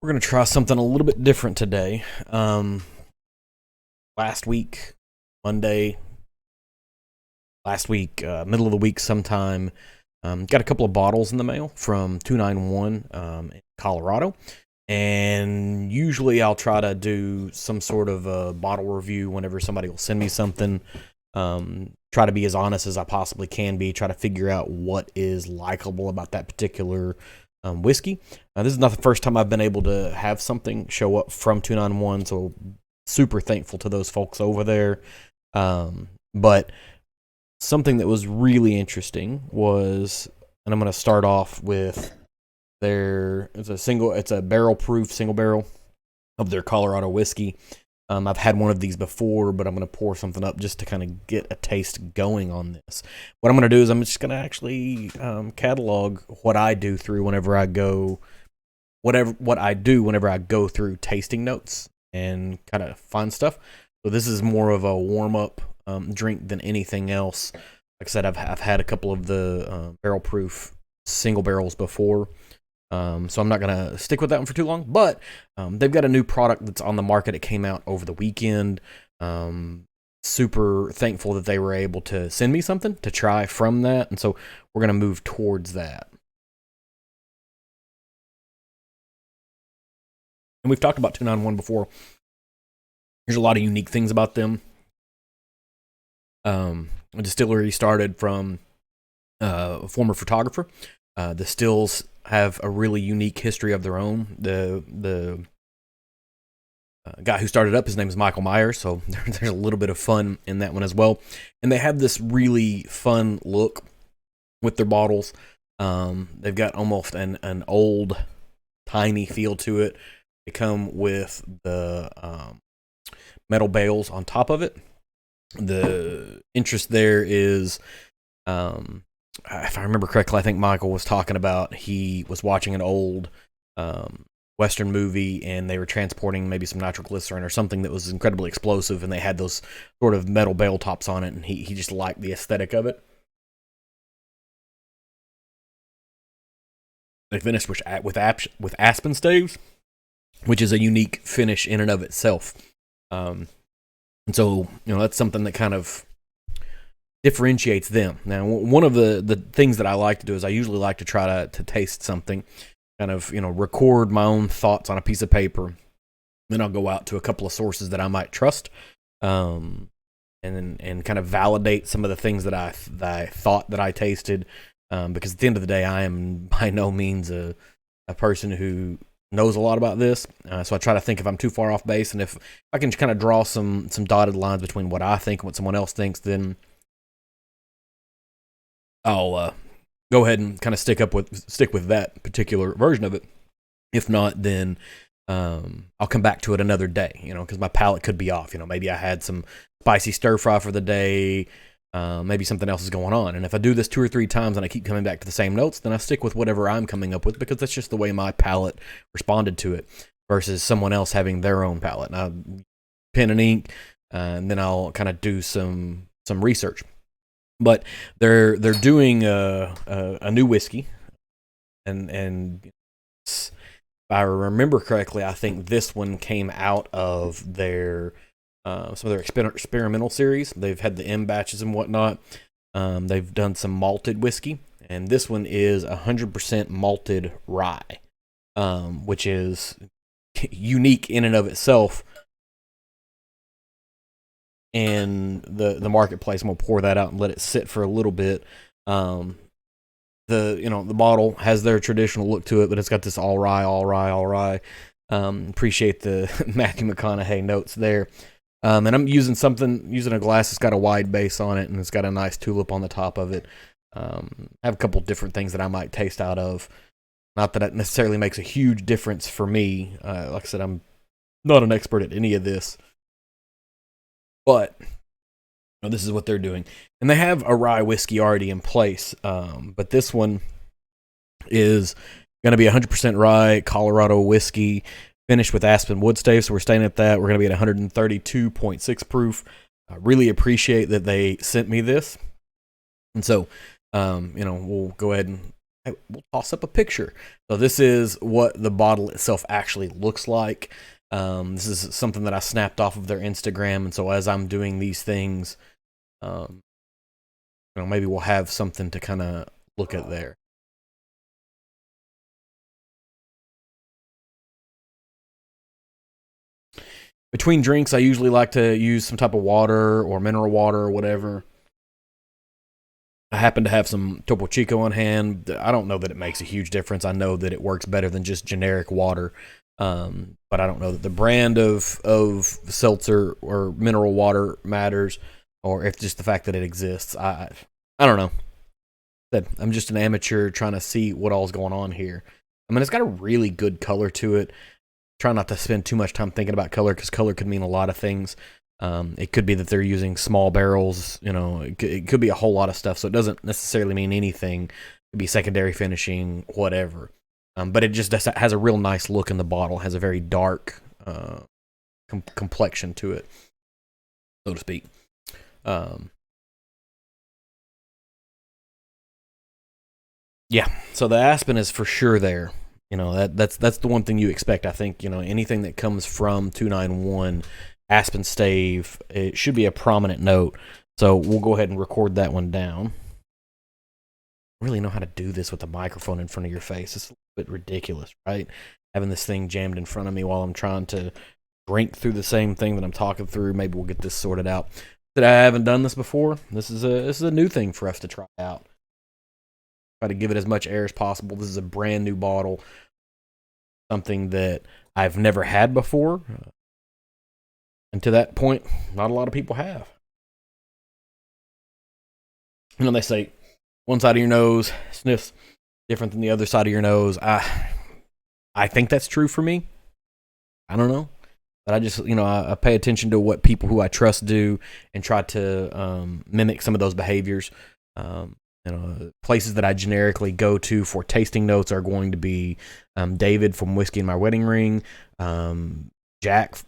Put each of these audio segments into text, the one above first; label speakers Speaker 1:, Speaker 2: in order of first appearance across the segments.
Speaker 1: We're going to try something a little bit different today. Last week, Monday, middle of the week sometime, got a couple of bottles in the mail from 291 in Colorado. And usually I'll try to do some sort of a bottle review whenever somebody will send me something. Try to be as honest as I possibly can be. Try to figure out what is likable about that particular whiskey. This is not the first time I've been able to have something show up from 291, so super thankful to those folks over there. But something that was really interesting was, and I'm going to start off with it's a barrel proof single barrel of their Colorado whiskey. I've had one of these before, but I'm going to pour something up just to kind of get a taste going on this. What I'm going to do is I'm just going to actually catalog what I do through whenever I go, what I do whenever I go through tasting notes and kind of find stuff. So this is more of a warm up drink than anything else. Like I said, I've had a couple of the barrel proof single barrels before. So I'm not going to stick with that one for too long, but they've got a new product that's on the market. It came out over the weekend. Super thankful that they were able to send me something to try from that, and so we're going to move towards that. And we've talked about 291 before. There's a lot of unique things about them. A distillery started from a former photographer. The stills have a really unique history of their own. The guy who started up, his name is Michael Myers, so there's a little bit of fun in that one as well. And they have this really fun look with their bottles. They've got almost an old, tiny feel to it. They come with the metal bales on top of it. The interest there is... if I remember correctly, I think Michael was talking about he was watching an old Western movie and they were transporting maybe some nitroglycerin or something that was incredibly explosive, and they had those sort of metal bale tops on it, and he just liked the aesthetic of it. They finished with Aspen Staves, which is a unique finish in and of itself. And so, that's something that kind of differentiates them. Now, one of the things that I like to do is I usually like to try to taste something, kind of, record my own thoughts on a piece of paper. Then I'll go out to a couple of sources that I might trust, and kind of validate some of the things that I thought that I tasted. Because at the end of the day, I am by no means a person who knows a lot about this. So I try to think if I'm too far off base, and if I can kind of draw some dotted lines between what I think and what someone else thinks, then I'll go ahead and kind of stick with that particular version of it. If not, then I'll come back to it another day, because my palate could be off. Maybe I had some spicy stir fry for the day. Maybe something else is going on. And if I do this 2 or 3 times and I keep coming back to the same notes, then I stick with whatever I'm coming up with, because that's just the way my palate responded to it versus someone else having their own palate. And I pen and ink, and then I'll kind of do some research. But they're doing a new whiskey, and if I remember correctly, I think this one came out of their some of their experimental series. They've had the M batches and whatnot. They've done some malted whiskey, and this one is 100% malted rye, which is unique in and of itself. And the marketplace, I'm gonna pour that out and let it sit for a little bit. The bottle has their traditional look to it, but it's got this all rye. Appreciate the Matthew McConaughey notes there. And I'm using a glass that's got a wide base on it, and it's got a nice tulip on the top of it. I have a couple different things that I might taste out of. Not that it necessarily makes a huge difference for me. Like I said, I'm not an expert at any of this. But this is what they're doing. And they have a rye whiskey already in place. But this one is going to be 100% rye Colorado whiskey, finished with Aspen Wood Staves. So we're staying at that. We're going to be at 132.6 proof. I really appreciate that they sent me this. And so, we'll go ahead and we'll toss up a picture. So this is what the bottle itself actually looks like. This is something that I snapped off of their Instagram, and so as I'm doing these things, um, maybe we'll have something to kind of look at there. Between drinks, I usually like to use some type of water or mineral water or whatever. I happen to have some Topo Chico on hand. I don't know that it makes a huge difference. I know that it works better than just generic water. But I don't know that the brand of seltzer or mineral water matters, or if just the fact that it exists. I don't know. I'm just an amateur trying to see what all's going on here. I mean, it's got a really good color to it. Try not to spend too much time thinking about color, because color could mean a lot of things. It could be that they're using small barrels. It could be a whole lot of stuff. So it doesn't necessarily mean anything. It could be secondary finishing, whatever. But it just has a real nice look in the bottle. Has a very dark complexion to it, so to speak. Yeah. So the Aspen is for sure there. That's the one thing you expect. I think anything that comes from 291 Aspen Stave, it should be a prominent note. So we'll go ahead and record that one down. I really know how to do this with the microphone in front of your face. It's a little bit ridiculous, right? Having this thing jammed in front of me while I'm trying to drink through the same thing that I'm talking through. Maybe we'll get this sorted out. That I haven't done this before. This is a new thing for us to try out. Try to give it as much air as possible. This is a brand new bottle, something that I've never had before. And to that point, not a lot of people have. They say one side of your nose sniffs different than the other side of your nose. I think that's true for me. I don't know. But I just, I pay attention to what people who I trust do and try to mimic some of those behaviors. Places that I generically go to for tasting notes are going to be David from Whiskey in My Wedding Ring, Jack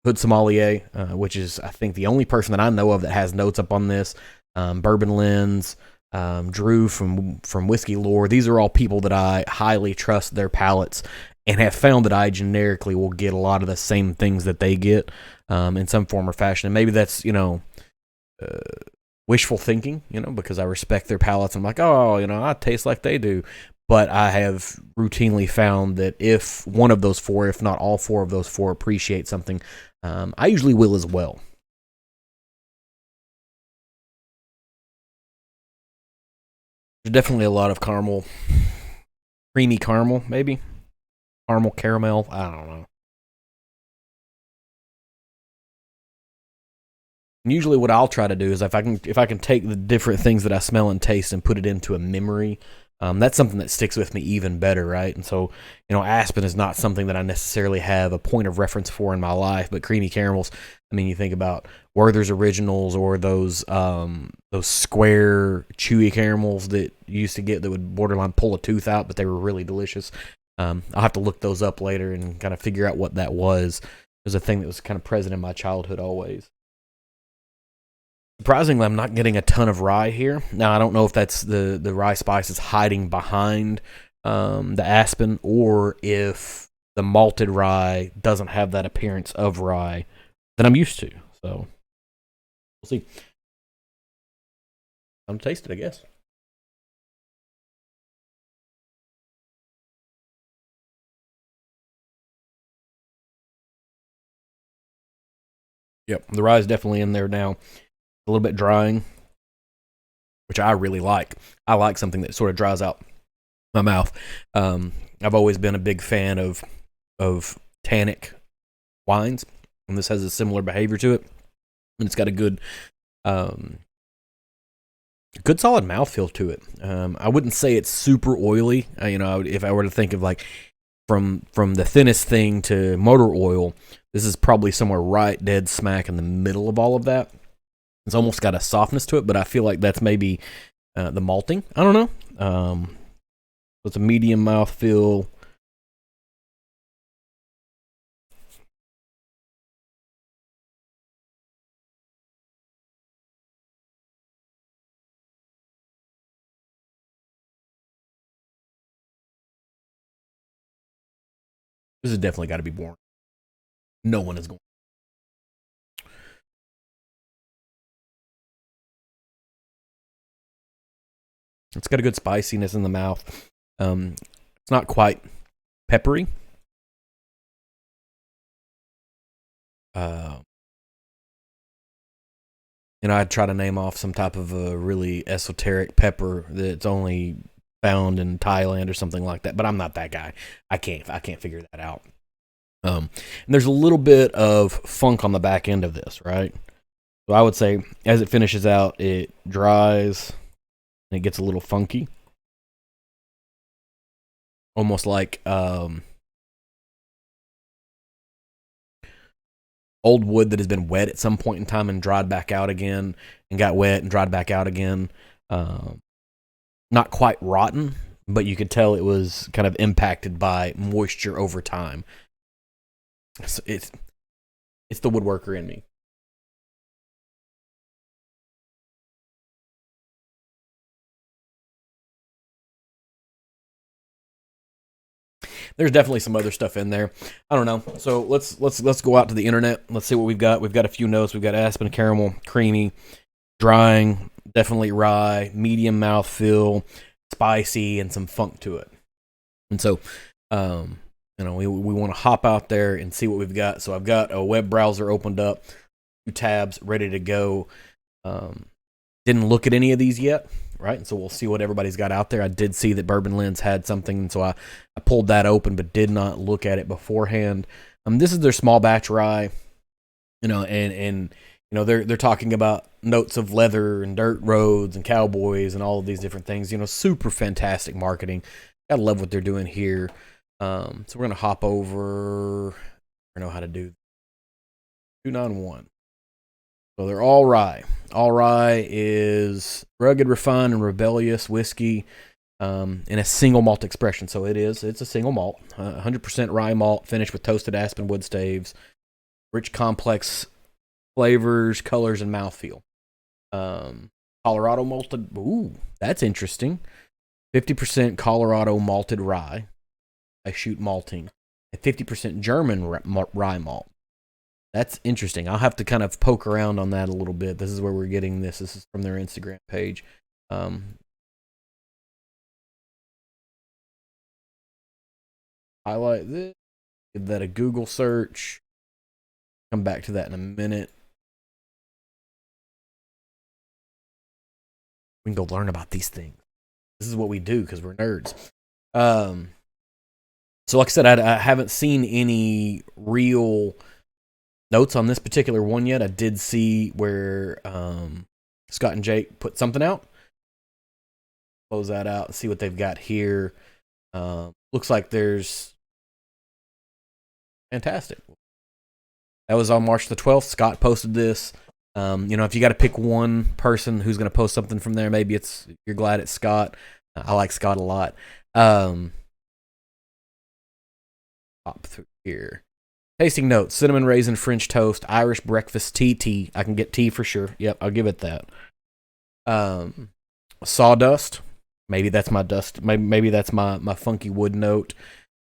Speaker 1: Hood Sommelier, which is, I think, the only person that I know of that has notes up on this, Bourbon Lens, Drew from Whiskey Lore. These are all people that I highly trust their palates and have found that I generically will get a lot of the same things that they get in some form or fashion. And maybe that's, wishful thinking, because I respect their palates. I'm like, oh, I taste like they do. But I have routinely found that if one of those four, if not all four of those four, appreciate something, I usually will as well. There's definitely a lot of caramel, creamy caramel, maybe caramel caramel. I don't know. And usually, what I'll try to do is if I can take the different things that I smell and taste and put it into a memory. That's something that sticks with me even better, right? And so, Aspen is not something that I necessarily have a point of reference for in my life, but creamy caramels. I mean, you think about Werther's Originals or those square chewy caramels that you used to get that would borderline pull a tooth out, but they were really delicious. I'll have to look those up later and kind of figure out what that was. It was a thing that was kind of present in my childhood always. Surprisingly, I'm not getting a ton of rye here. Now, I don't know if that's the rye spice is hiding behind the aspen, or if the malted rye doesn't have that appearance of rye that I'm used to. So we'll see. I'm tasted, I guess. Yep, the rye is definitely in there now. A little bit drying, which I really like. I like something that sort of dries out my mouth. I've always been a big fan of tannic wines, and this has a similar behavior to it. And it's got a um, good solid mouthfeel to it. I wouldn't say it's super oily. If I were to think of like from the thinnest thing to motor oil, this is probably somewhere right dead smack in the middle of all of that. It's almost got a softness to it, but I feel like that's maybe the malting. I don't know. It's a medium mouthfeel. This has definitely got to be born. No one is going. It's got a good spiciness in the mouth. It's not quite peppery. I'd try to name off some type of a really esoteric pepper that's only found in Thailand or something like that, but I'm not that guy. I can't figure that out. And there's a little bit of funk on the back end of this, right? So I would say as it finishes out, it dries and it gets a little funky. Almost like old wood that has been wet at some point in time and dried back out again, and got wet and dried back out again. Not quite rotten, but you could tell it was kind of impacted by moisture over time. So it's the woodworker in me. There's definitely some other stuff in there. I don't know. So let's go out to the internet. Let's see what we've got. We've got a few notes. We've got aspen caramel, creamy, drying, definitely rye, medium mouthfeel, spicy, and some funk to it. And so, we want to hop out there and see what we've got. So I've got a web browser opened up, 2 tabs ready to go. Didn't look at any of these yet, right? And so we'll see what everybody's got out there. I did see that Bourbon Lens had something, and so I pulled that open, but did not look at it beforehand. This is their small batch rye, and they're talking about notes of leather and dirt roads and cowboys and all of these different things. Super fantastic marketing. Gotta love what they're doing here. So we're gonna hop over. I know how to do 291. So they're all rye. All rye is rugged, refined, and rebellious whiskey in a single malt expression. So it's a single malt, 100% rye malt, finished with toasted Aspen Wood Staves, rich, complex flavors, colors, and mouthfeel. Colorado malted. Ooh, that's interesting. 50% Colorado malted rye. I shoot malting. And 50% German rye malt. That's interesting. I'll have to kind of poke around on that a little bit. This is where we're getting this. This is from their Instagram page. Highlight this. Give that a Google search. Come back to that in a minute. We can go learn about these things. This is what we do because we're nerds. So like I said, I haven't seen any real notes on this particular one yet. I did see where Scott and Jake put something out. Close that out and see what they've got here. Looks like there's fantastic. That was on March the 12th. Scott posted this. If you got to pick one person who's going to post something from there, maybe you're glad it's Scott. I like Scott a lot. Hop through here. Tasting notes: cinnamon raisin French toast, Irish breakfast tea. I can get tea for sure. Yep, I'll give it that. Sawdust. Maybe that's my dust. Maybe that's my funky wood note.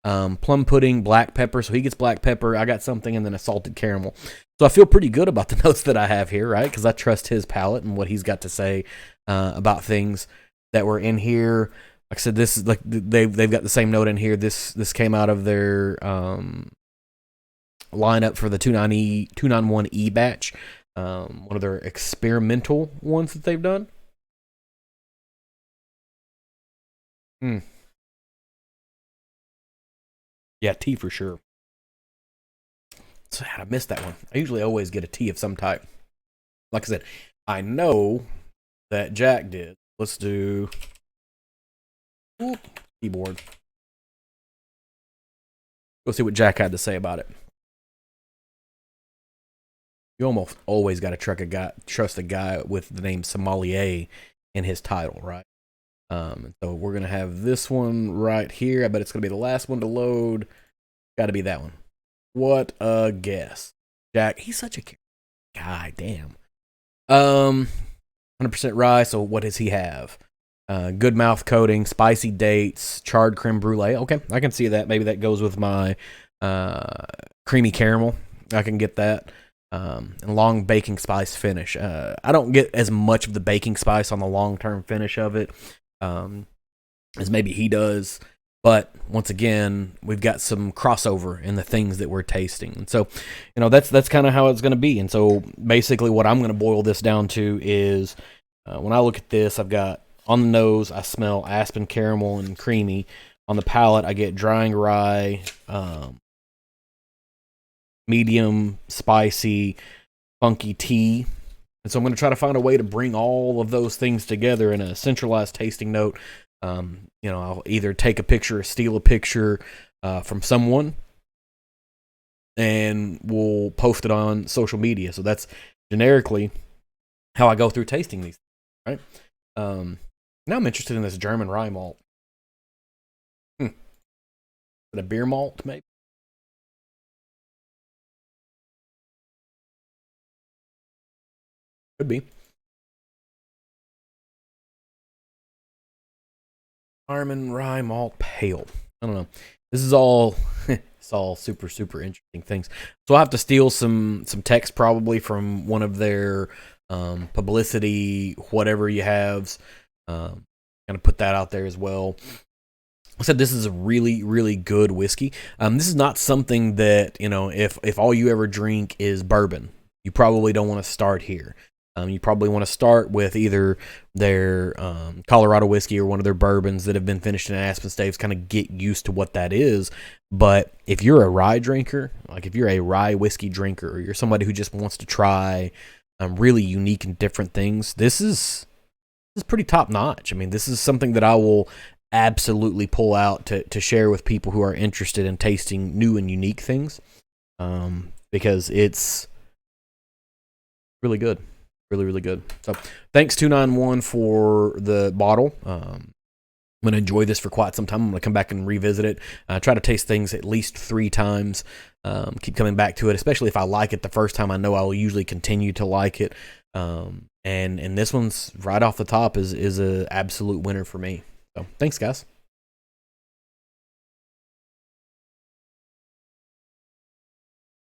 Speaker 1: Plum pudding, black pepper. So he gets black pepper. I got something, and then a salted caramel. So I feel pretty good about the notes that I have here, right? Because I trust his palate and what he's got to say about things that were in here. Like I said, this is like they've got the same note in here. This came out of their lineup for the 291E batch, one of their experimental ones that they've done. Yeah, tea for sure. So I missed that one. I usually always get a tea of some type. Like I said, I know that Jack did. Let's do keyboard. Go see what Jack had to say about it. You almost always got to trust a guy with the name sommelier in his title, right? So we're gonna have this one right here. I bet it's gonna be the last one to load. Got to be that one. What a guess, Jack. He's such a guy. Damn. 100% rye. So what does he have? Good mouth coating, spicy dates, charred creme brulee. Okay, I can see that. Maybe that goes with my creamy caramel. I can get that. And long baking spice finish. I don't get as much of the baking spice on the long-term finish of it as maybe he does. But once again, we've got some crossover in the things that we're tasting. And so, that's kind of how it's going to be. And so basically what I'm going to boil this down to is when I look at this, I've got on the nose, I smell aspen caramel and creamy. On the palate, I get drying rye, medium spicy, funky tea. And so I'm going to try to find a way to bring all of those things together in a centralized tasting note. I'll either take a picture or steal a picture from someone, and we'll post it on social media. So that's generically how I go through tasting these, right? Now I'm interested in this German rye malt. Is it a beer malt, maybe? Could be. Weyermann rye malt pale. I don't know. This is all it's all super super interesting things. So I'll have to steal some text probably from one of their publicity whatever you have. Kind of put that out there as well. I said this is a really really good whiskey. This is not something that if all you ever drink is bourbon, you probably don't want to start here. You probably want to start with either their Colorado whiskey or one of their bourbons that have been finished in Aspen Staves, kind of get used to what that is. But if you're a rye drinker, like if you're a rye whiskey drinker, or you're somebody who just wants to try really unique and different things, this is pretty top notch. I mean, this is something that I will absolutely pull out to share with people who are interested in tasting new and unique things, because it's really good. Really, really good. So thanks 291 for the bottle. I'm going to enjoy this for quite some time. I'm going to come back and revisit it. Try to taste things at least 3 times. Keep coming back to it, especially if I like it the first time. I know I'll usually continue to like it. And this one's right off the top is a absolute winner for me. So thanks, guys.